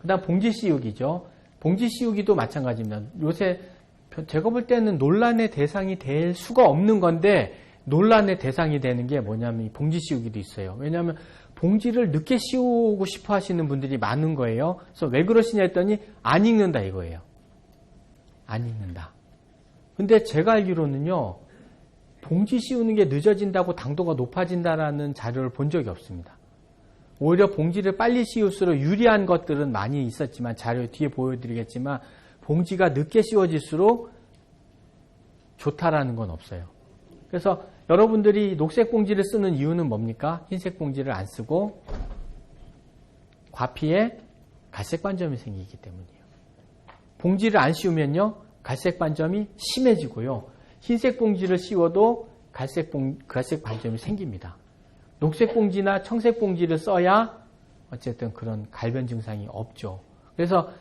그다음 봉지 씌우기죠. 봉지 씌우기도 마찬가지입니다. 요새 제가 볼 때는 논란의 대상이 될 수가 없는 건데 논란의 대상이 되는 게 뭐냐면 이 봉지 씌우기도 있어요. 왜냐하면 봉지를 늦게 씌우고 싶어 하시는 분들이 많은 거예요. 그래서 왜 그러시냐 했더니 안 익는다 이거예요. 안 익는다. 근데 제가 알기로는요. 봉지 씌우는 게 늦어진다고 당도가 높아진다라는 자료를 본 적이 없습니다. 오히려 봉지를 빨리 씌울수록 유리한 것들은 많이 있었지만 자료 뒤에 보여드리겠지만 봉지가 늦게 씌워질수록 좋다라는 건 없어요. 그래서 여러분들이 녹색 봉지를 쓰는 이유는 뭡니까? 흰색 봉지를 안 쓰고 과피에 갈색 반점이 생기기 때문이에요. 봉지를 안 씌우면요. 갈색 반점이 심해지고요. 흰색 봉지를 씌워도 갈색 반점이 생깁니다. 녹색 봉지나 청색 봉지를 써야 어쨌든 그런 갈변 증상이 없죠. 그래서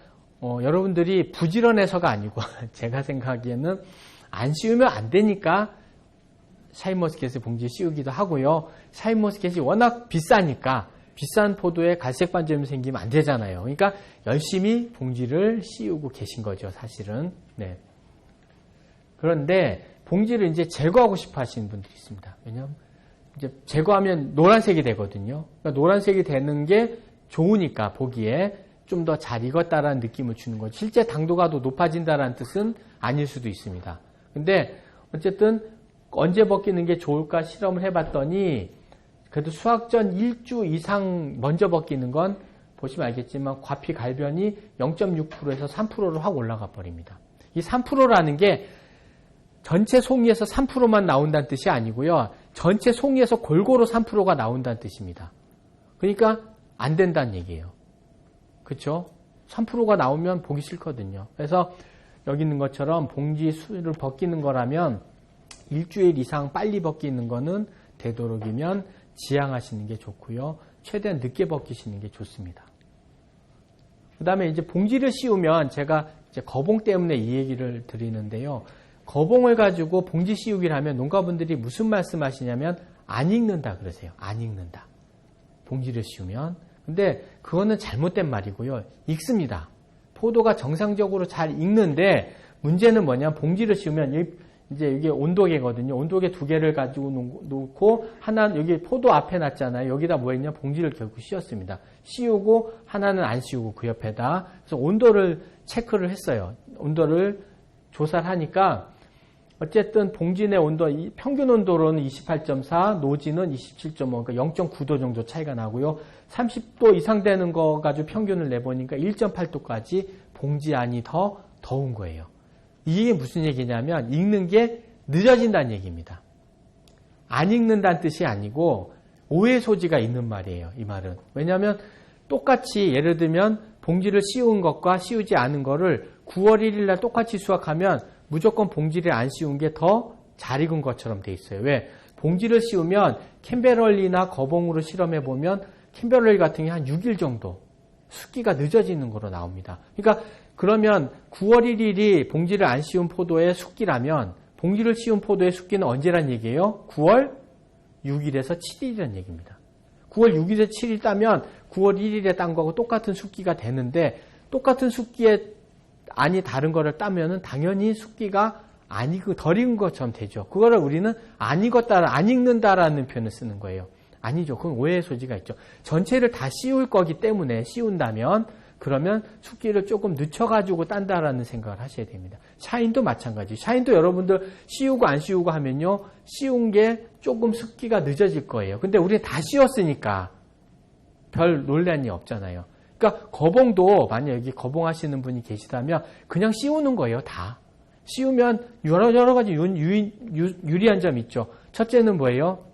여러분들이 부지런해서가 아니고 제가 생각하기에는 안 씌우면 안 되니까 샤인머스켓의 봉지 씌우기도 하고요. 샤인머스켓이 워낙 비싸니까 비싼 포도에 갈색 반점이 생기면 안 되잖아요. 그러니까 열심히 봉지를 씌우고 계신 거죠, 사실은. 네. 그런데 봉지를 이제 제거하고 싶어 하시는 분들이 있습니다. 왜냐하면 이제 제거하면 노란색이 되거든요. 그러니까 노란색이 되는 게 좋으니까 보기에 좀 더 잘 익었다라는 느낌을 주는 거죠. 실제 당도가 더 높아진다라는 뜻은 아닐 수도 있습니다. 근데 어쨌든 언제 벗기는 게 좋을까 실험을 해봤더니 그래도 수확 전 1주 이상 먼저 벗기는 건 보시면 알겠지만 과피 갈변이 0.6%에서 3%로 확 올라가 버립니다. 이 3%라는 게 전체 송이에서 3%만 나온다는 뜻이 아니고요. 전체 송이에서 골고루 3%가 나온다는 뜻입니다. 그러니까 안 된다는 얘기예요. 그렇죠? 3%가 나오면 보기 싫거든요. 그래서 여기 있는 것처럼 봉지 수를 벗기는 거라면 일주일 이상 빨리 벗기는 거는 되도록이면 지양하시는 게 좋고요. 최대한 늦게 벗기시는 게 좋습니다. 그 다음에 이제 봉지를 씌우면 제가 이제 거봉 때문에 이 얘기를 드리는데요. 거봉을 가지고 봉지 씌우기를 하면 농가분들이 무슨 말씀 하시냐면 안 익는다 그러세요. 안 익는다. 봉지를 씌우면. 근데 그거는 잘못된 말이고요. 익습니다. 포도가 정상적으로 잘 익는데 문제는 뭐냐면 봉지를 씌우면 이제 이게 온도계거든요. 온도계 2개를 가지고 놓고 하나는 여기 포도 앞에 놨잖아요. 여기다 뭐 했냐? 봉지를 결국 씌웠습니다. 씌우고 하나는 안 씌우고 그 옆에다. 그래서 온도를 체크를 했어요. 온도를 조사를 하니까 어쨌든 봉지 내 온도, 평균 온도로는 28.4, 노지는 27.5, 그러니까 0.9도 정도 차이가 나고요. 30도 이상 되는 거 가지고 평균을 내보니까 1.8도까지 봉지 안이 더 더운 거예요. 이게 무슨 얘기냐면 익는 게 늦어진다는 얘기입니다. 안 익는다는 뜻이 아니고 오해 소지가 있는 말이에요. 이 말은. 왜냐하면 똑같이 예를 들면 봉지를 씌운 것과 씌우지 않은 거를 9월 1일 날 똑같이 수확하면 무조건 봉지를 안 씌운 게 더 잘 익은 것처럼 돼 있어요. 왜? 봉지를 씌우면 캔베럴리나 거봉으로 실험해 보면 캔베럴리 같은 게 한 6일 정도 숙기가 늦어지는 거로 나옵니다. 그러니까 그러면 9월 1일이 봉지를 안 씌운 포도의 숙기라면 봉지를 씌운 포도의 숙기는 언제란 얘기예요? 9월 6일에서 7일이란 얘기입니다. 9월 6일에서 7일 따면 9월 1일에 딴 거하고 똑같은 숙기가 되는데 똑같은 숙기에 안이 다른 거를 따면은 당연히 숙기가 안 익은, 덜 익은 것처럼 되죠. 그거를 우리는 안 익었다, 안 익는다라는 표현을 쓰는 거예요. 아니죠. 그건 오해의 소지가 있죠. 전체를 다 씌울 거기 때문에 씌운다면 그러면 숙기를 조금 늦춰가지고 딴다라는 생각을 하셔야 됩니다. 샤인도 마찬가지. 샤인도 여러분들 씌우고 안 씌우고 하면요. 씌운 게 조금 숙기가 늦어질 거예요. 근데 우리는 다 씌웠으니까 별 논란이 없잖아요. 그러니까 거봉도 만약 여기 거봉하시는 분이 계시다면 그냥 씌우는 거예요. 다. 씌우면 여러 가지 유리한 점이 있죠. 첫째는 뭐예요?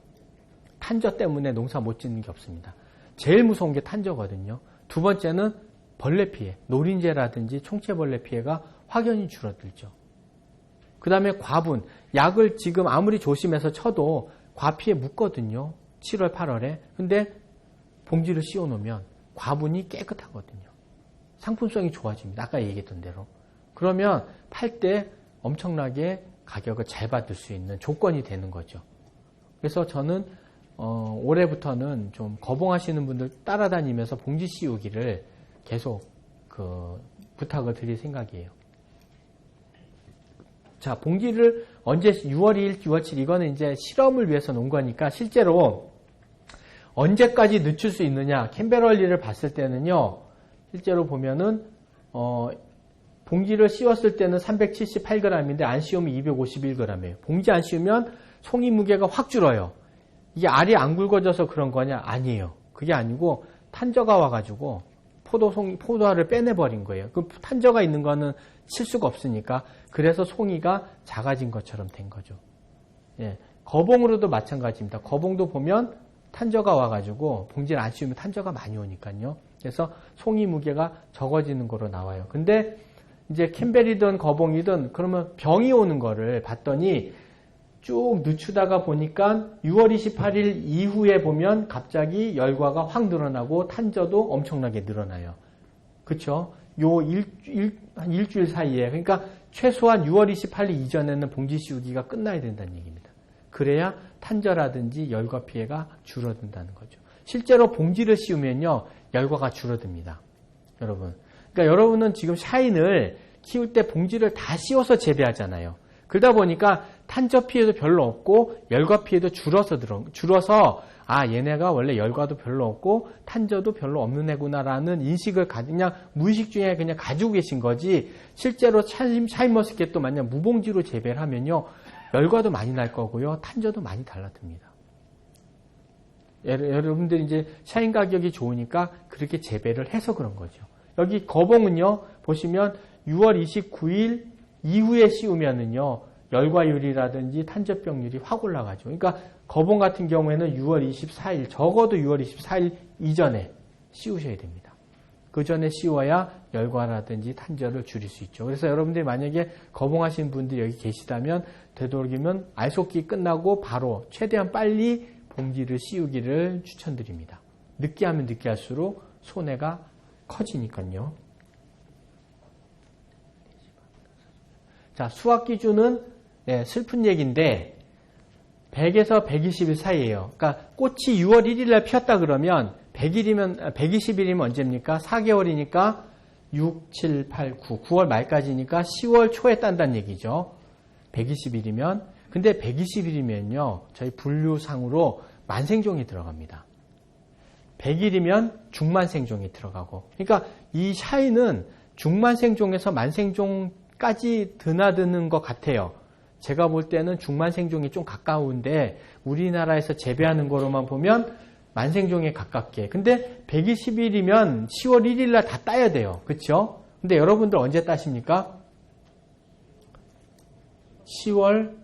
탄저 때문에 농사 못 짓는 게 없습니다. 제일 무서운 게 탄저거든요. 두 번째는 벌레 피해, 노린재라든지 총체벌레 피해가 확연히 줄어들죠. 그 다음에 과분, 약을 지금 아무리 조심해서 쳐도 과피에 묻거든요. 7월, 8월에. 근데 봉지를 씌워놓으면 과분이 깨끗하거든요. 상품성이 좋아집니다. 아까 얘기했던 대로. 그러면 팔 때 엄청나게 가격을 잘 받을 수 있는 조건이 되는 거죠. 그래서 저는 올해부터는 좀 거봉하시는 분들 따라다니면서 봉지 씌우기를 계속 부탁을 드릴 생각이에요. 자, 봉지를 언제 6월 2일, 6월 7일 이거는 이제 실험을 위해서 놓은 거니까 실제로 언제까지 늦출 수 있느냐 캠베럴리를 봤을 때는요. 실제로 보면은 봉지를 씌웠을 때는 378g인데 안 씌우면 251g이에요. 봉지 안 씌우면 송이 무게가 확 줄어요. 이게 알이 안 굵어져서 그런 거냐? 아니에요. 그게 아니고 탄저가 와가지고 포도알을 빼내버린 거예요. 그 탄저가 있는 거는 칠 수가 없으니까 그래서 송이가 작아진 것처럼 된 거죠. 예, 거봉으로도 마찬가지입니다. 거봉도 보면 탄저가 와가지고 봉지를 안 씌우면 탄저가 많이 오니까요. 그래서 송이 무게가 적어지는 거로 나와요. 근데 이제 캠벨이든 거봉이든 그러면 병이 오는 거를 봤더니 쭉 늦추다가 보니까 6월 28일 이후에 보면 갑자기 열과가 확 늘어나고 탄저도 엄청나게 늘어나요. 그쵸? 한 일주일 사이에. 그러니까 최소한 6월 28일 이전에는 봉지 씌우기가 끝나야 된다는 얘기입니다. 그래야 탄저라든지 열과 피해가 줄어든다는 거죠. 실제로 봉지를 씌우면요, 열과가 줄어듭니다. 여러분. 그러니까 여러분은 지금 샤인을 키울 때 봉지를 다 씌워서 재배하잖아요. 그러다 보니까 탄저 피해도 별로 없고 열과 피해도 줄어서 얘네가 원래 열과도 별로 없고 탄저도 별로 없는 애구나라는 인식을 그냥 무의식 중에 그냥 가지고 계신 거지. 실제로 샤인머스켓도 만약 무봉지로 재배를 하면요, 열과도 많이 날 거고요, 탄저도 많이 달라듭니다. 여러분들이 이제 샤인 가격이 좋으니까 그렇게 재배를 해서 그런 거죠. 여기 거봉은요, 보시면 6월 29일 이후에 씌우면은요, 열과율이라든지 탄저병률이 확 올라가죠. 그러니까 거봉 같은 경우에는 6월 24일, 적어도 6월 24일 이전에 씌우셔야 됩니다. 그 전에 씌워야 열과라든지 탄저를 줄일 수 있죠. 그래서 여러분들이 만약에 거봉하시는 분들이 여기 계시다면 되도록이면 알속기 끝나고 바로 최대한 빨리 봉지를 씌우기를 추천드립니다. 늦게 하면 늦게 할수록 손해가 커지니까요. 자, 수확 기준은 슬픈 얘기인데 100에서 120일 사이예요. 그러니까 꽃이 6월 1일 날 피었다 그러면 120일이면 언제입니까? 4개월이니까 6, 7, 8, 9, 9월 말까지니까 10월 초에 딴다는 얘기죠. 120일이면. 근데 120일이면요. 저희 분류상으로 만생종이 들어갑니다. 100일이면 중만생종이 들어가고. 그러니까 이 샤인은 중만생종에서 만생종까지 드나드는 것 같아요. 제가 볼 때는 중만생종이 좀 가까운데 우리나라에서 재배하는 거로만 보면 만생종에 가깝게. 근데 120일이면 10월 1일 날 다 따야 돼요. 그렇죠? 근데 여러분들 언제 따십니까? 10월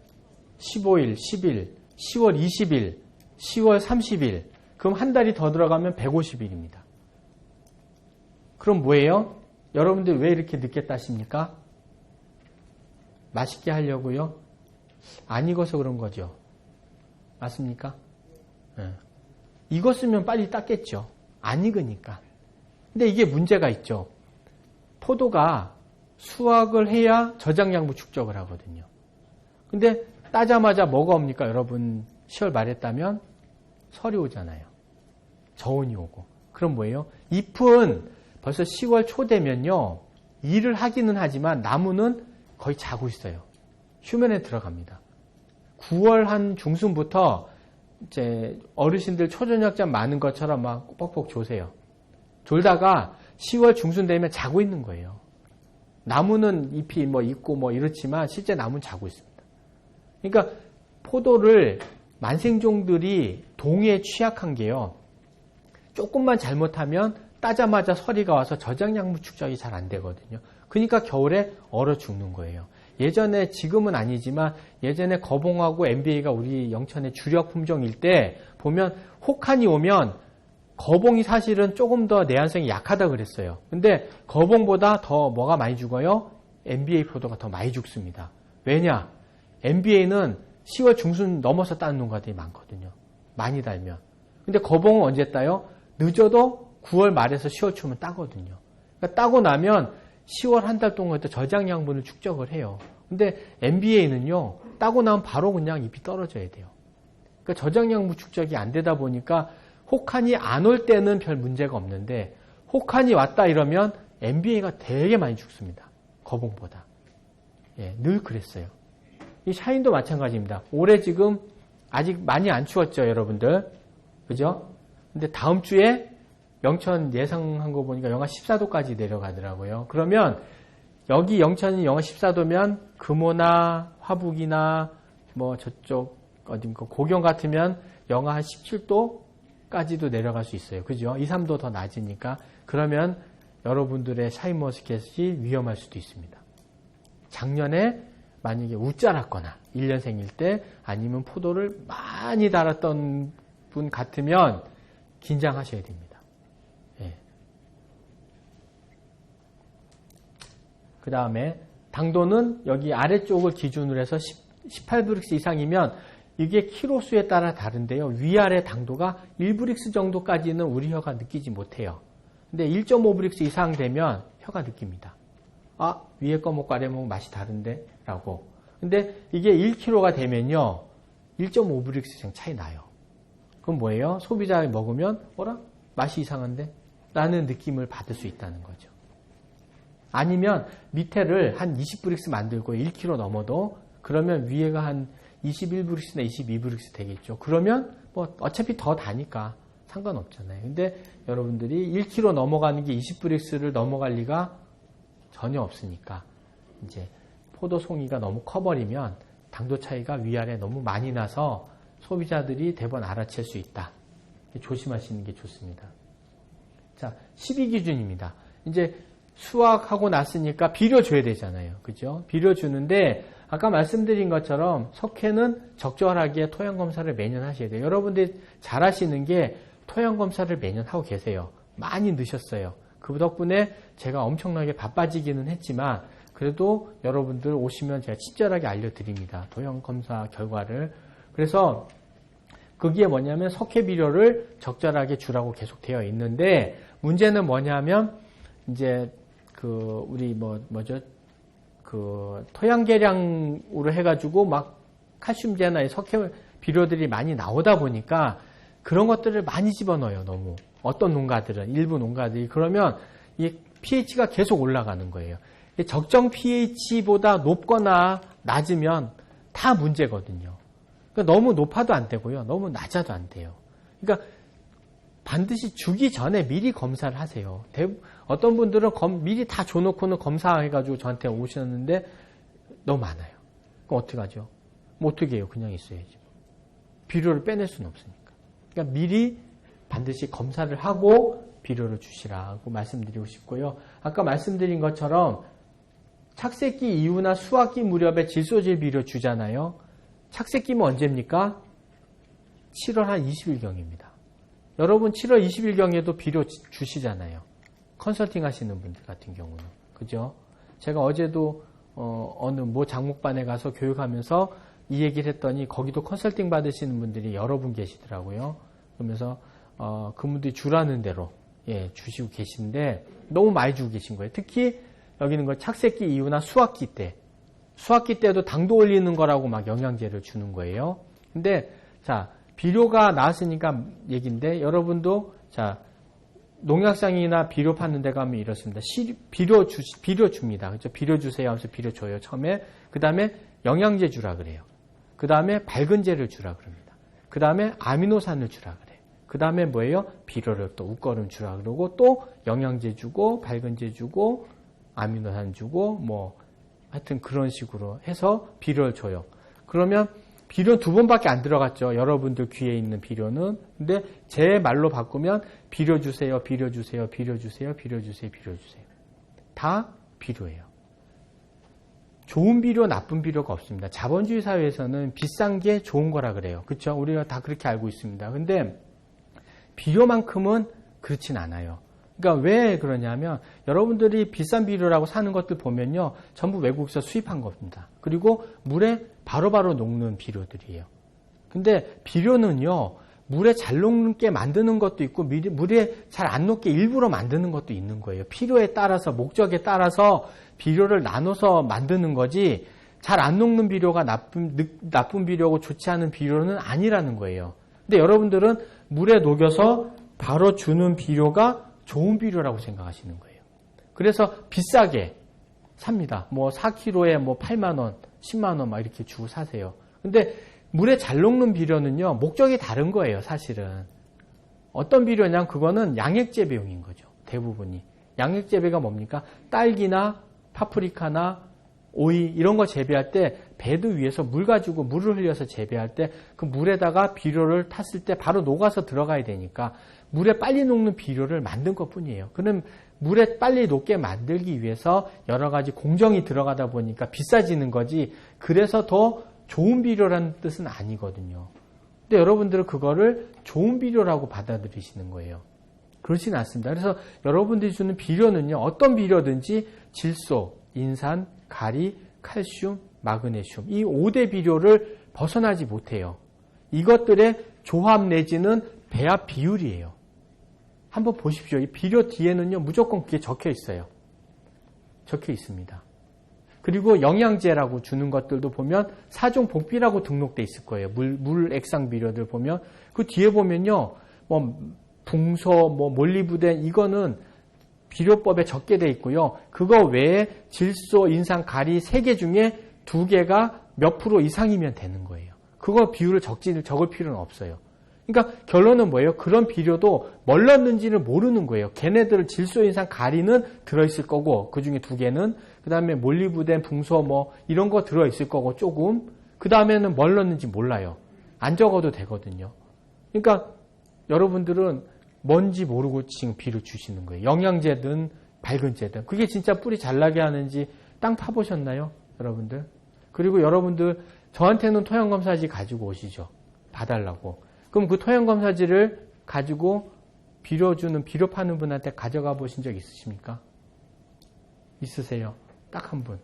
15일, 10일, 10월 20일, 10월 30일. 그럼 한 달이 더 들어가면 150일입니다. 그럼 뭐예요? 여러분들 왜 이렇게 늦게 따십니까? 맛있게 하려고요? 안 익어서 그런 거죠. 맞습니까? 네. 익었으면 빨리 땄겠죠. 안 익으니까. 근데 이게 문제가 있죠. 포도가 수확을 해야 저장량부 축적을 하거든요. 근데 따자마자 뭐가 옵니까? 여러분 10월 말에 따면 설이 오잖아요. 저온이 오고. 그럼 뭐예요? 잎은 벌써 10월 초 되면요, 일을 하기는 하지만 나무는 거의 자고 있어요. 휴면에 들어갑니다. 9월 한 중순부터 이제 어르신들 초저녁잠 많은 것처럼 막 뻑뻑 조세요. 졸다가 10월 중순 되면 자고 있는 거예요. 나무는 잎이 뭐 있고 뭐 이렇지만 실제 나무는 자고 있습니다. 그러니까 포도를 만생종들이 동해에 취약한 게요, 조금만 잘못하면 따자마자 서리가 와서 저장량부 축적이 잘 안 되거든요. 그러니까 겨울에 얼어 죽는 거예요. 예전에, 지금은 아니지만 예전에 거봉하고 MBA가 우리 영천의 주력 품종일 때 보면 혹한이 오면 거봉이 사실은 조금 더 내한성이 약하다 그랬어요. 근데 거봉보다 더 뭐가 많이 죽어요? MBA 포도가 더 많이 죽습니다. 왜냐? MBA는 10월 중순 넘어서 따는 농가들이 많거든요. 많이 달면. 근데 거봉은 언제 따요? 늦어도 9월 말에서 10월 초면 따거든요. 그러니까 따고 나면 10월 한 달 동안 저장 양분을 축적을 해요. 근데 MBA는요, 따고 나면 바로 그냥 잎이 떨어져야 돼요. 그러니까 저장 양분 축적이 안 되다 보니까 혹한이 안 올 때는 별 문제가 없는데 혹한이 왔다 이러면 MBA가 되게 많이 죽습니다. 거봉보다. 예, 늘 그랬어요. 이 샤인도 마찬가지입니다. 올해 지금 아직 많이 안 추웠죠, 여러분들. 그죠? 근데 다음 주에 영천 예상한 거 보니까 영하 14도까지 내려가더라고요. 그러면 여기 영천이 영하 14도면 금호나 화북이나 뭐 저쪽 어딘가 고경 같으면 영하 한 17도까지도 내려갈 수 있어요. 그죠? 2, 3도 더 낮으니까. 그러면 여러분들의 샤인머스켓이 위험할 수도 있습니다. 작년에 만약에 우짜랐거나 1년생일 때 아니면 포도를 많이 달았던 분 같으면 긴장하셔야 됩니다. 예. 그 다음에 당도는 여기 아래쪽을 기준으로 해서 18브릭스 이상이면 이게 키로수에 따라 다른데요. 위아래 당도가 1브릭스 정도까지는 우리 혀가 느끼지 못해요. 근데 1.5브릭스 이상 되면 혀가 느낍니다. 아, 위에 거 먹고 아래 먹으면 맛이 다른데? 라고. 근데 이게 1kg가 되면요. 1.5브릭스 이상 차이 나요. 그럼 뭐예요? 소비자가 먹으면 어라? 맛이 이상한데? 라는 느낌을 받을 수 있다는 거죠. 아니면 밑에를 한 20브릭스 만들고 1kg 넘어도 그러면 위에가 한 21브릭스나 22브릭스 되겠죠. 그러면 뭐 어차피 더 다니까 상관없잖아요. 근데 여러분들이 1kg 넘어가는 게 20브릭스를 넘어갈 리가 전혀 없으니까 이제 포도 송이가 너무 커버리면 당도 차이가 위아래 너무 많이 나서 소비자들이 대번 알아챌 수 있다. 조심하시는 게 좋습니다. 자, 12기준입니다. 이제 수확하고 났으니까 비료 줘야 되잖아요. 그죠? 비료 주는데 아까 말씀드린 것처럼 석회는 적절하게 토양검사를 매년 하셔야 돼요. 여러분들이 잘 하시는 게 토양검사를 매년 하고 계세요. 많이 넣으셨어요. 그 덕분에 제가 엄청나게 바빠지기는 했지만 그래도 여러분들 오시면 제가 친절하게 알려드립니다. 토양검사 결과를. 그래서 거기에 뭐냐면 석회 비료를 적절하게 주라고 계속 되어 있는데 문제는 뭐냐면 이제 우리 뭐죠? 토양 계량으로 해가지고 막 칼슘제나 석회 비료들이 많이 나오다 보니까 그런 것들을 많이 집어넣어요, 너무. 어떤 농가들은, 일부 농가들이. 그러면 이 pH가 계속 올라가는 거예요. 적정 pH보다 높거나 낮으면 다 문제거든요. 그러니까 너무 높아도 안 되고요. 너무 낮아도 안 돼요. 그러니까 반드시 주기 전에 미리 검사를 하세요. 어떤 분들은 미리 다 줘놓고는 검사해가지고 저한테 오셨는데 너무 많아요. 그럼 어떡하죠? 뭐 어떻게 해요? 그냥 있어야지. 비료를 빼낼 수는 없으니까. 그러니까 미리 반드시 검사를 하고 비료를 주시라고 말씀드리고 싶고요. 아까 말씀드린 것처럼 착색기 이후나 수확기 무렵에 질소질 비료 주잖아요. 착색기면 언제입니까? 7월 한 20일경입니다. 여러분 7월 20일경에도 비료 주시잖아요. 컨설팅 하시는 분들 같은 경우는. 그죠? 제가 어제도 어느 모 장목반에 가서 교육하면서 이 얘기를 했더니 거기도 컨설팅 받으시는 분들이 여러 분 계시더라고요. 그러면서 그분들이 주라는 대로 주시고 계신데 너무 많이 주고 계신 거예요. 특히 여기는 거 착색기 이후나 수확기 때. 수확기 때도 당도 올리는 거라고 막 영양제를 주는 거예요. 근데 자, 비료가 나왔으니까 얘기인데 여러분도 자, 농약상이나 비료 파는 데 가면 이렇습니다. 비료 줍니다. 그렇죠? 비료 주세요 하면서 비료 줘요. 처음에. 그다음에 영양제 주라 그래요. 그다음에 밝은제를 주라 그럽니다. 그다음에 아미노산을 주라 그래요. 그다음에 뭐예요? 비료를 또 웃거름 주라 그러고 또 영양제 주고 밝은제 주고 아미노산 주고 뭐 하여튼 그런 식으로 해서 비료를 줘요. 그러면 비료 2번밖에 안 들어갔죠. 여러분들 귀에 있는 비료는. 근데 제 말로 바꾸면 비료 주세요, 비료 주세요, 비료 주세요, 비료 주세요, 비료 주세요. 다 비료예요. 좋은 비료, 나쁜 비료가 없습니다. 자본주의 사회에서는 비싼 게 좋은 거라 그래요. 그렇죠? 우리가 다 그렇게 알고 있습니다. 근데 비료만큼은 그렇진 않아요. 그러니까 왜 그러냐면 여러분들이 비싼 비료라고 사는 것들 보면요. 전부 외국에서 수입한 겁니다. 그리고 물에 바로바로 녹는 비료들이에요. 근데 비료는요. 물에 잘 녹게 만드는 것도 있고 물에 잘 안 녹게 일부러 만드는 것도 있는 거예요. 필요에 따라서 목적에 따라서 비료를 나눠서 만드는 거지 잘 안 녹는 비료가 나쁜 비료고 좋지 않은 비료는 아니라는 거예요. 근데 여러분들은 물에 녹여서 바로 주는 비료가 좋은 비료라고 생각하시는 거예요. 그래서 비싸게 삽니다. 뭐 4kg에 뭐 8만 원, 10만 원 막 이렇게 주고 사세요. 근데 물에 잘 녹는 비료는요, 목적이 다른 거예요, 사실은. 어떤 비료냐면 그거는 양액재배용인 거죠. 대부분이. 양액재배가 뭡니까? 딸기나 파프리카나 오이 이런 거 재배할 때 배드 위에서 물 가지고 물을 흘려서 재배할 때 그 물에다가 비료를 탔을 때 바로 녹아서 들어가야 되니까 물에 빨리 녹는 비료를 만든 것 뿐이에요. 그럼 물에 빨리 녹게 만들기 위해서 여러 가지 공정이 들어가다 보니까 비싸지는 거지, 그래서 더 좋은 비료라는 뜻은 아니거든요. 근데 여러분들은 그거를 좋은 비료라고 받아들이시는 거예요. 그렇지는 않습니다. 그래서 여러분들이 주는 비료는요, 어떤 비료든지 질소, 인산, 가리, 칼슘, 마그네슘, 이 5대 비료를 벗어나지 못해요. 이것들의 조합 내지는 배합 비율이에요. 한번 보십시오. 이 비료 뒤에는요, 무조건 그게 적혀 있어요. 적혀 있습니다. 그리고 영양제라고 주는 것들도 보면 사종 복비라고 등록돼 있을 거예요. 물 액상 비료들 보면 그 뒤에 보면요, 뭐 붕소, 뭐 몰리브덴, 이거는 비료법에 적게 돼 있고요. 그거 외에 질소, 인산, 가리 3개 중에 2개가 몇 프로 이상이면 되는 거예요. 그거 비율을 적을 필요는 없어요. 그러니까 결론은 뭐예요? 그런 비료도 뭘 넣는지를 모르는 거예요. 걔네들 질소, 인산, 가리는 들어있을 거고, 그 중에 2개는, 그 다음에 몰리브덴, 붕소 뭐 이런 거 들어있을 거고 조금, 그 다음에는 뭘 넣는지 몰라요. 안 적어도 되거든요. 그러니까 여러분들은 뭔지 모르고 지금 비료 주시는 거예요. 영양제든 밝은제든. 그게 진짜 뿌리 잘 나게 하는지 땅 파보셨나요? 여러분들? 그리고 여러분들 저한테는 토양검사지 가지고 오시죠. 봐달라고. 그럼 그 토양검사지를 가지고 비료 파는 분한테 가져가 보신 적 있으십니까? 있으세요? 딱 한 분.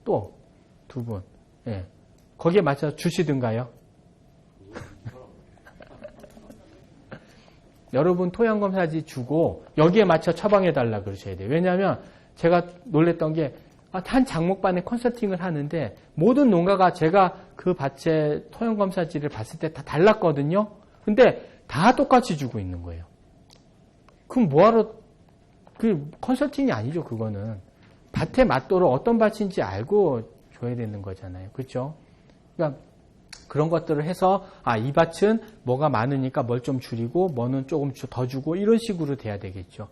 또 2분. 예. 거기에 맞춰서 주시든가요? 여러분 토양검사지 주고 여기에 맞춰 처방해달라 그러셔야 돼요. 왜냐하면 제가 놀랬던 게 한 장목반에 컨설팅을 하는데 모든 농가가 제가 그 밭에 토양검사지를 봤을 때 다 달랐거든요. 근데 다 똑같이 주고 있는 거예요. 그럼 뭐하러, 그 컨설팅이 아니죠, 그거는. 밭에 맞도록 어떤 밭인지 알고 줘야 되는 거잖아요. 그렇죠? 그러니까 그런 것들을 해서 이 밭은 뭐가 많으니까 뭘 좀 줄이고 뭐는 조금 더 주고 이런 식으로 돼야 되겠죠.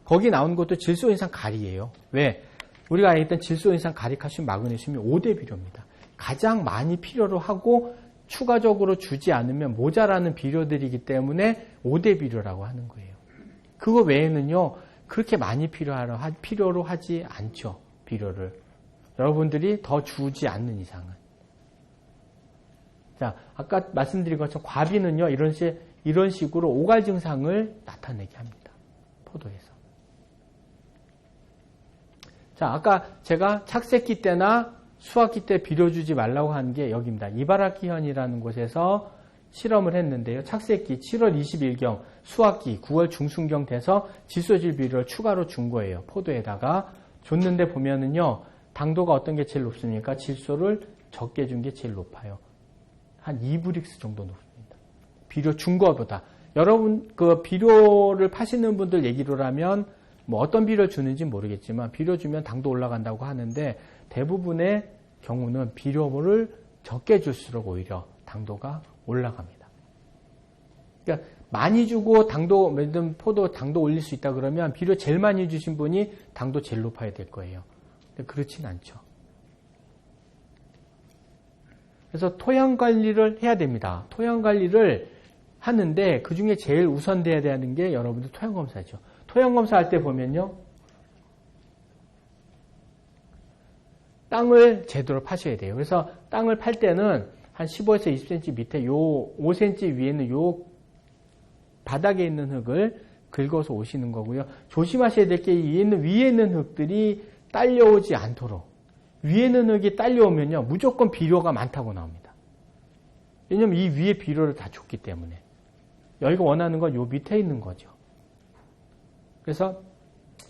거기 나온 것도 질소, 인산, 가리예요. 왜? 우리가 알겠던 질소, 인산, 가리, 칼슘, 마그네슘이 5대 비료입니다. 가장 많이 필요로 하고 추가적으로 주지 않으면 모자라는 비료들이기 때문에 5대 비료라고 하는 거예요. 그거 외에는요, 그렇게 많이 필요로 하지 않죠. 비료를. 여러분들이 더 주지 않는 이상은. 자, 아까 말씀드린 것처럼 과비는요, 이런 식으로 오갈 증상을 나타내게 합니다. 포도에서. 자, 아까 제가 착색기 때나 수확기 때 비료 주지 말라고 한 게 여기입니다. 이바라키현이라는 곳에서 실험을 했는데요. 착색기 7월 20일경 수확기 9월 중순경 돼서 질소질 비료를 추가로 준 거예요. 포도에다가 줬는데 보면은요, 당도가 어떤 게 제일 높습니까? 질소를 적게 준 게 제일 높아요. 한 2브릭스 정도 높습니다. 비료 준 거보다. 여러분, 그 비료를 파시는 분들 얘기로라면 뭐 어떤 비료를 주는지 모르겠지만 비료 주면 당도 올라간다고 하는데 대부분의 경우는 비료를 적게 줄수록 오히려 당도가 올라갑니다. 그러니까 많이 주고 당도, 포도 당도 올릴 수 있다 그러면 비료 제일 많이 주신 분이 당도 제일 높아야 될 거예요. 근데 그렇진 않죠. 그래서 토양 관리를 해야 됩니다. 토양 관리를 하는데 그 중에 제일 우선돼야 되는 게 여러분들 토양 검사죠. 토양 검사할 때 보면요, 땅을 제대로 파셔야 돼요. 그래서 땅을 팔 때는 한 15에서 20cm 밑에 요 5cm 위에는 요 바닥에 있는 흙을 긁어서 오시는 거고요. 조심하셔야 될 게 위에 있는 흙들이 딸려오지 않도록. 위에 있는 흙이 딸려오면요, 무조건 비료가 많다고 나옵니다. 왜냐면 이 위에 비료를 다 줬기 때문에. 여기가 원하는 건 요 밑에 있는 거죠. 그래서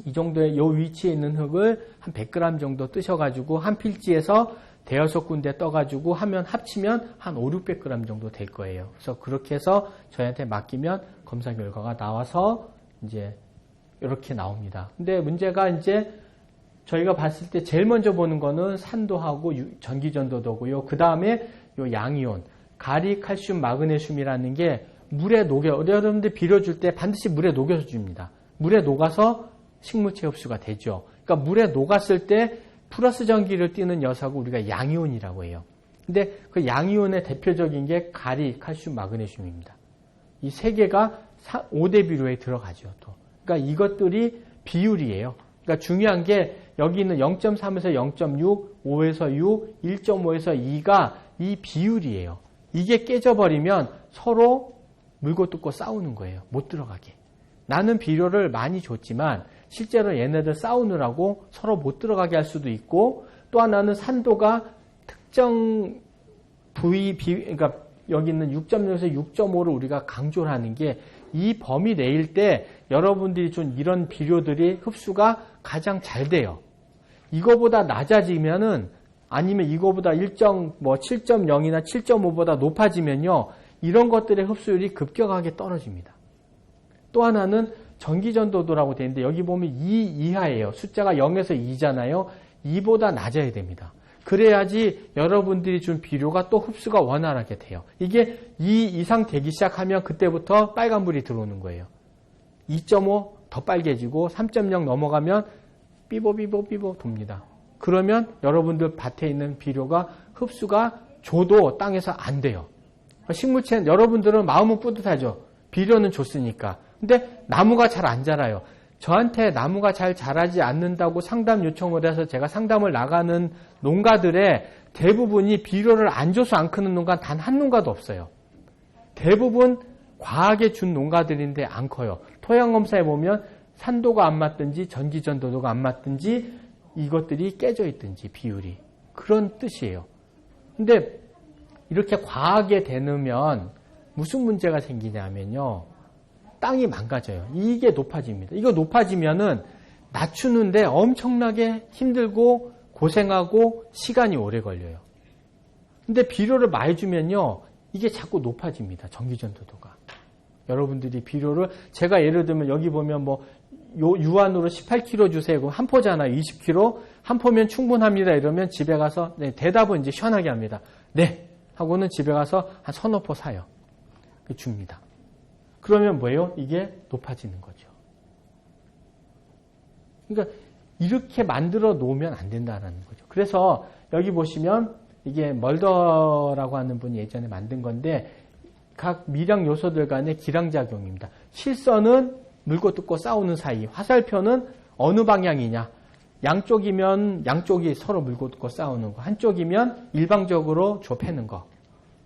이 정도의 요 위치에 있는 흙을 한 100g 정도 뜨셔가지고 한 필지에서 대여섯 군데 떠가지고 합치면 한 500-600g 정도 될 거예요. 그래서 그렇게 해서 저희한테 맡기면 검사 결과가 나와서 이제 이렇게 나옵니다. 근데 문제가 이제 저희가 봤을 때 제일 먼저 보는 거는 산도하고 전기전도도고요. 그 다음에 요 양이온, 가리, 칼슘, 마그네슘이라는 게 물에 여러분들 비료 줄 때 반드시 물에 녹여서 줍니다. 물에 녹아서 식물체 흡수가 되죠. 그러니까 물에 녹았을 때 플러스 전기를 띠는 녀석을 우리가 양이온이라고 해요. 근데 그 양이온의 대표적인 게 가리, 칼슘, 마그네슘입니다. 이 세 개가 5대 비료에 들어가죠. 또. 그러니까 이것들이 비율이에요. 그러니까 중요한 게 여기 있는 0.3에서 0.6, 5에서 6, 1.5에서 2가 이 비율이에요. 이게 깨져버리면 서로 물고 뜯고 싸우는 거예요. 못 들어가게. 나는 비료를 많이 줬지만 실제로 얘네들 싸우느라고 서로 못 들어가게 할 수도 있고, 또 하나는 산도가 특정 그러니까 여기 있는 6.0에서 6.5를 우리가 강조를 하는 게 이 범위 내일 때 여러분들이 준 이런 비료들이 흡수가 가장 잘 돼요. 이거보다 낮아지면은, 아니면 이거보다 7.0이나 7.5보다 높아지면요, 이런 것들의 흡수율이 급격하게 떨어집니다. 또 하나는 전기전도도라고 되어 있는데 여기 보면 2 이하예요. 숫자가 0에서 2잖아요. 2보다 낮아야 됩니다. 그래야지 여러분들이 준 비료가 또 흡수가 원활하게 돼요. 이게 2 이상 되기 시작하면 그때부터 빨간불이 들어오는 거예요. 2.5 더 빨개지고 3.0 넘어가면 삐보 돕니다. 그러면 여러분들 밭에 있는 비료가 흡수가 줘도 땅에서 안 돼요. 식물체, 여러분들은 마음은 뿌듯하죠. 비료는 줬으니까. 근데 나무가 잘 안 자라요. 저한테 나무가 잘 자라지 않는다고 상담 요청을 해서 제가 상담을 나가는 농가들의 대부분이 비료를 안 줘서 안 크는 농가 단 한 농가도 없어요. 대부분 과하게 준 농가들인데 안 커요. 토양검사에 보면 산도가 안 맞든지 전기전도도가 안 맞든지 이것들이 깨져 있든지 비율이. 그런 뜻이에요. 근데 이렇게 과하게 되면 무슨 문제가 생기냐면요. 땅이 망가져요. 이게 높아집니다. 이거 높아지면은 낮추는데 엄청나게 힘들고 고생하고 시간이 오래 걸려요. 근데 비료를 많이 주면요. 이게 자꾸 높아집니다. 전기전도도가. 여러분들이 비료를, 제가 예를 들면 여기 보면 유한으로 18kg 주세요. 그럼 한 포잖아요. 20kg. 한 포면 충분합니다. 이러면 집에 가서, 네, 대답은 이제 시원하게 합니다. 네. 하고는 집에 가서 한 서너 포 사요. 줍니다. 그러면 뭐예요? 이게 높아지는 거죠. 그러니까 이렇게 만들어 놓으면 안 된다는 거죠. 그래서 여기 보시면 이게 멀더라고 하는 분이 예전에 만든 건데 각 미량 요소들 간의 기량작용입니다. 실선은 물고 뜯고 싸우는 사이, 화살표는 어느 방향이냐. 양쪽이면 양쪽이 서로 물고 뜯고 싸우는 거, 한쪽이면 일방적으로 좁히는 거,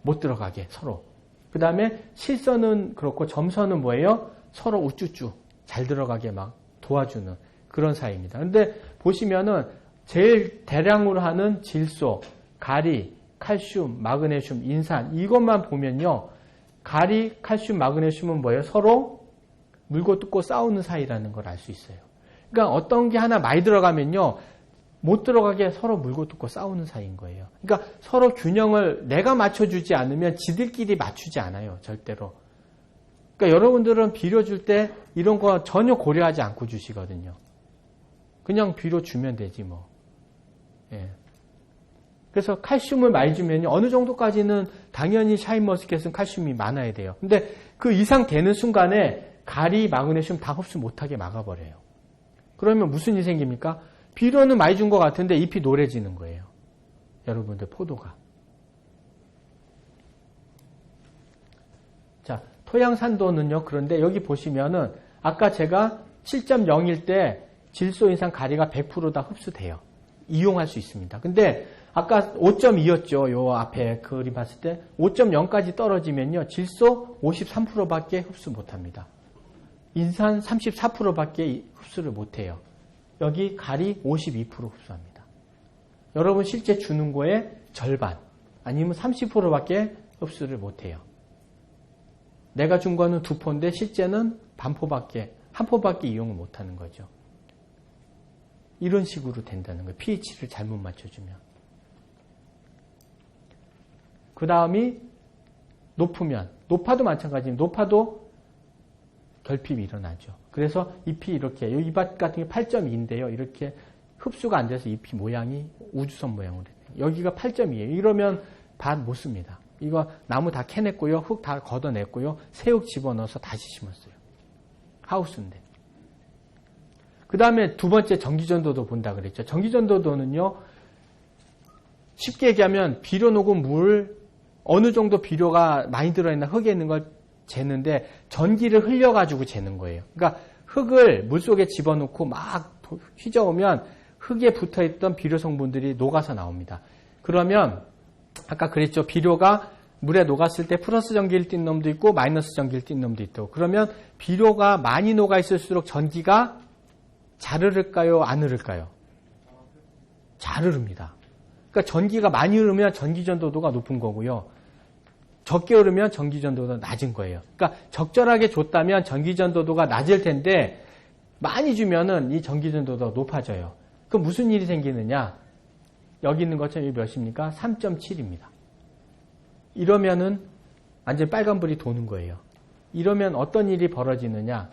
못 들어가게 서로. 그 다음에 실선은 그렇고 점선은 뭐예요? 서로 우쭈쭈 잘 들어가게 막 도와주는 그런 사이입니다. 근데 보시면은 제일 대량으로 하는 질소, 가리, 칼슘, 마그네슘, 인산 이것만 보면요. 가리, 칼슘, 마그네슘은 뭐예요? 서로 물고 뜯고 싸우는 사이라는 걸 알 수 있어요. 그러니까 어떤 게 하나 많이 들어가면요. 못 들어가게 서로 물고 뜯고 싸우는 사이인 거예요. 그러니까 서로 균형을 내가 맞춰주지 않으면 지들끼리 맞추지 않아요. 절대로. 그러니까 여러분들은 비료 줄 때 이런 거 전혀 고려하지 않고 주시거든요. 그냥 비료 주면 되지 뭐. 예. 그래서 칼슘을 많이 주면요. 어느 정도까지는 당연히 샤인머스켓은 칼슘이 많아야 돼요. 근데 그 이상 되는 순간에 가리, 마그네슘 다 흡수 못하게 막아버려요. 그러면 무슨 일이 생깁니까? 비료는 많이 준 것 같은데 잎이 노래지는 거예요. 여러분들 포도가. 자, 토양 산도는요. 그런데 여기 보시면은 아까 제가 7.0일 때 질소, 인산, 가리가 100% 다 흡수돼요. 이용할 수 있습니다. 근데 아까 5.2였죠. 요 앞에 그림 봤을 때 5.0까지 떨어지면요. 질소 53%밖에 흡수 못합니다. 인산 34%밖에 흡수를 못해요. 여기 가리 52% 흡수합니다. 여러분 실제 주는 거에 절반 아니면 30%밖에 흡수를 못해요. 내가 준 거는 2포인데 실제는 반포밖에, 한 포밖에 이용을 못하는 거죠. 이런 식으로 된다는 거예요. pH를 잘못 맞춰주면. 그 다음이 높으면, 높아도 마찬가지입니다. 높아도 결핍이 일어나죠. 그래서 잎이 이렇게, 이 밭 같은 게 8.2인데요. 이렇게 흡수가 안 돼서 잎이 모양이 우주선 모양으로 돼요. 여기가 8.2예요. 이러면 밭 못 씁니다. 이거 나무 다 캐냈고요. 흙 다 걷어냈고요. 새흙 집어넣어서 다시 심었어요. 하우스인데. 그 다음에 두 번째 전기전도도 본다 그랬죠. 전기전도도는요. 쉽게 얘기하면 비료 녹은 물 어느 정도 비료가 많이 들어있나 흙에 있는 걸 재는데 전기를 흘려가지고 재는 거예요. 그러니까 흙을 물속에 집어넣고 막 휘저으면 흙에 붙어있던 비료 성분들이 녹아서 나옵니다. 그러면 아까 그랬죠. 비료가 물에 녹았을 때 플러스 전기를 띤 놈도 있고 마이너스 전기를 띤 놈도 있고 그러면 비료가 많이 녹아 있을수록 전기가 잘 흐를까요? 안 흐를까요? 잘 흐릅니다. 그러니까 전기가 많이 흐르면 전기전도도가 높은 거고요. 적게 흐르면 전기전도도가 낮은 거예요. 그러니까 적절하게 줬다면 전기전도도가 낮을 텐데 많이 주면은 이 전기전도도가 높아져요. 그럼 무슨 일이 생기느냐? 여기 있는 것처럼 이게 몇입니까? 3.7입니다. 이러면은 완전 빨간불이 도는 거예요. 이러면 어떤 일이 벌어지느냐?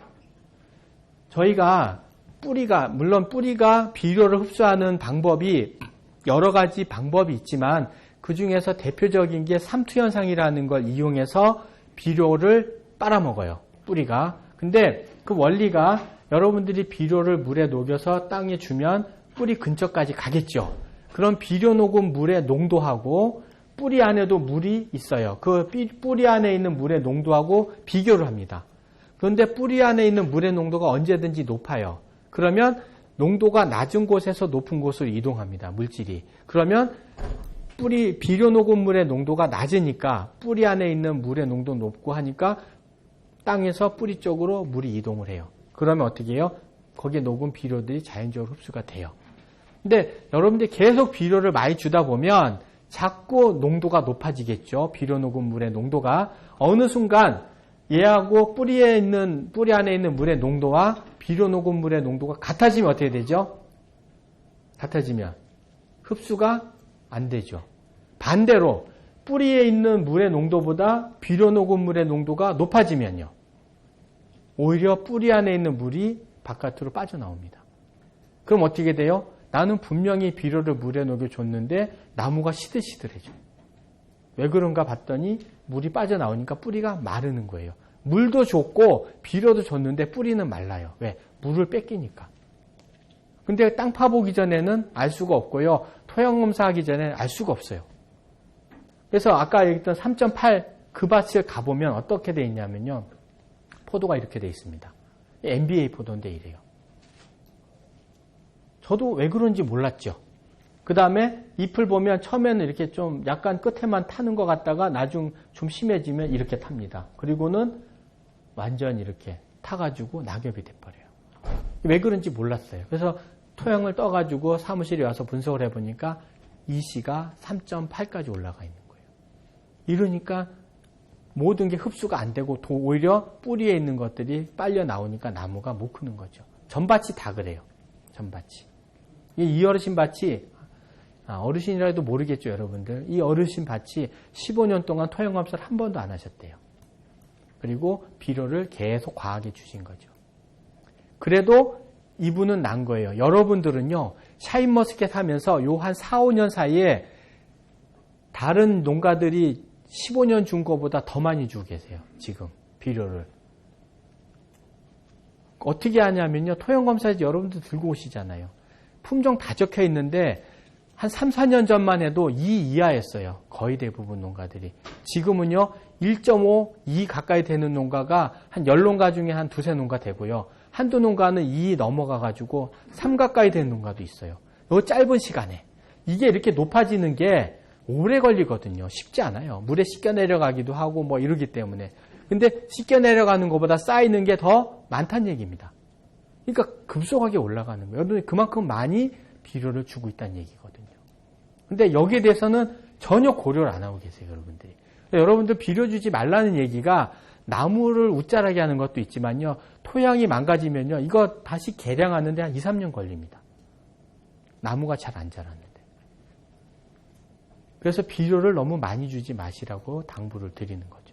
저희가 물론 뿌리가 비료를 흡수하는 방법이 여러 가지 방법이 있지만 그 중에서 대표적인 게 삼투현상이라는 걸 이용해서 비료를 빨아먹어요. 뿌리가. 근데 그 원리가 여러분들이 비료를 물에 녹여서 땅에 주면 뿌리 근처까지 가겠죠. 그럼 비료 녹은 물의 농도하고 뿌리 안에도 물이 있어요. 그 뿌리 안에 있는 물의 농도하고 비교를 합니다. 그런데 뿌리 안에 있는 물의 농도가 언제든지 높아요. 그러면 농도가 낮은 곳에서 높은 곳으로 이동합니다. 물질이. 그러면 비료 녹은 물의 농도가 낮으니까 뿌리 안에 있는 물의 농도 높고 하니까 땅에서 뿌리 쪽으로 물이 이동을 해요. 그러면 어떻게 해요? 거기에 녹은 비료들이 자연적으로 흡수가 돼요. 근데 여러분들이 계속 비료를 많이 주다 보면 자꾸 농도가 높아지겠죠. 비료 녹은 물의 농도가. 어느 순간 얘하고 뿌리 안에 있는 물의 농도와 비료 녹은 물의 농도가 같아지면 어떻게 되죠? 같아지면 흡수가 안 되죠. 반대로 뿌리에 있는 물의 농도보다 비료 녹은 물의 농도가 높아지면요. 오히려 뿌리 안에 있는 물이 바깥으로 빠져나옵니다. 그럼 어떻게 돼요? 나는 분명히 비료를 물에 녹여줬는데 나무가 시들시들해져요. 왜 그런가 봤더니 물이 빠져나오니까 뿌리가 마르는 거예요. 물도 줬고 비료도 줬는데 뿌리는 말라요. 왜? 물을 뺏기니까. 근데 땅 파보기 전에는 알 수가 없고요. 토양 검사하기 전에는 알 수가 없어요. 그래서 아까 얘기했던 3.8 그 밭을 가보면 어떻게 돼 있냐면요. 포도가 이렇게 돼 있습니다. NBA 포도인데 이래요. 저도 왜 그런지 몰랐죠. 그 다음에 잎을 보면 처음에는 이렇게 좀 약간 끝에만 타는 것 같다가 나중 좀 심해지면 이렇게 탑니다. 그리고는 완전 이렇게 타가지고 낙엽이 돼버려요. 왜 그런지 몰랐어요. 그래서 토양을 떠가지고 사무실에 와서 분석을 해보니까 EC가 3.8까지 올라가 있는 거예요. 이러니까 모든 게 흡수가 안 되고 오히려 뿌리에 있는 것들이 빨려 나오니까 나무가 못 크는 거죠. 전밭이 다 그래요. 전밭이. 이 어르신 밭이 어르신이라 해도 모르겠죠, 여러분들. 이 어르신 밭이 15년 동안 토양 검사를 한 번도 안 하셨대요. 그리고 비료를 계속 과하게 주신 거죠. 그래도 이분은 난 거예요. 여러분들은요, 샤인머스켓 하면서 요 한 4, 5년 사이에 다른 농가들이 15년 준 거보다 더 많이 주고 계세요. 지금 비료를. 어떻게 하냐면요. 토양검사에서 여러분들 들고 오시잖아요. 품종 다 적혀 있는데 한 3, 4년 전만 해도 2 이하였어요. 거의 대부분 농가들이. 지금은요. 1.5, 2 가까이 되는 농가가 한 10농가 중에 한 두세 농가 되고요. 한두 농가는 2 넘어가가지고 3 가까이 되는 농가도 있어요. 이 짧은 시간에. 이게 이렇게 높아지는 게 오래 걸리거든요. 쉽지 않아요. 물에 씻겨 내려가기도 하고 뭐 이러기 때문에. 근데 씻겨 내려가는 것보다 쌓이는 게 더 많다는 얘기입니다. 그러니까 급속하게 올라가는 거예요. 여러분이 그만큼 많이 비료를 주고 있다는 얘기거든요. 근데 여기에 대해서는 전혀 고려를 안 하고 계세요, 여러분들이. 여러분들 비료 주지 말라는 얘기가 나무를 웃자라게 하는 것도 있지만요. 토양이 망가지면요. 이거 다시 개량하는데 한 2, 3년 걸립니다. 나무가 잘 안 자라는데. 그래서 비료를 너무 많이 주지 마시라고 당부를 드리는 거죠.